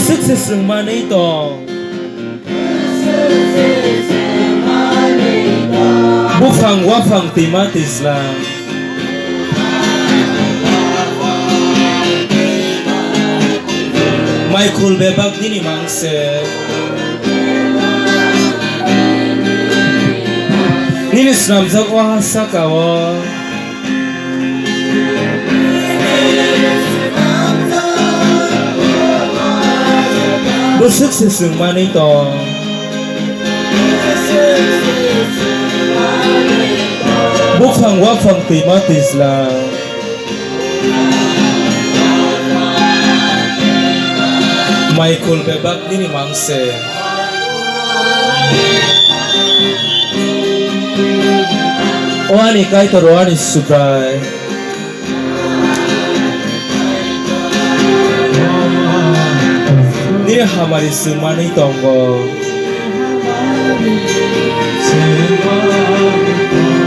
success money tong bufang wafang timatis lang Michael bebak dini mangse nini snamzak wahasa kawo sukses money tong bufang wafang timatis lang Michael bebak dini mangse Oani kai toroani subray Nini hamari sumani tonggo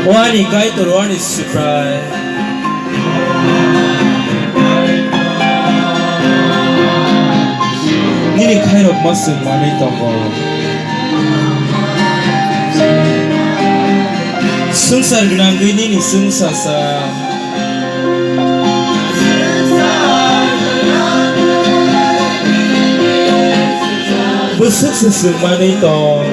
Oani kai toroani subray Nini kai rok masun mani tonggo Sungsar gnanggi nini sungsasa Sukses money tong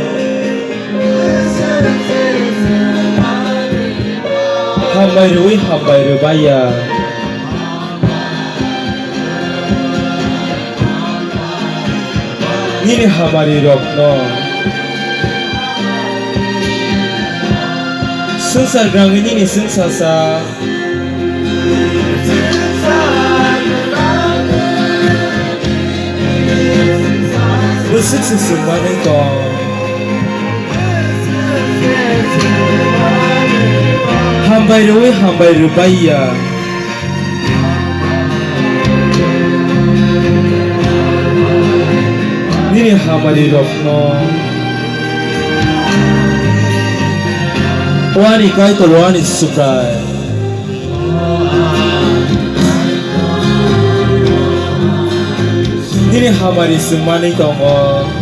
hambai rubaya nini hamari rokno sungsar grang nini sungsasa sukses money tong hambai rubaya nini hamari rokno wani kai to wani suprai nini hamari sumani tongo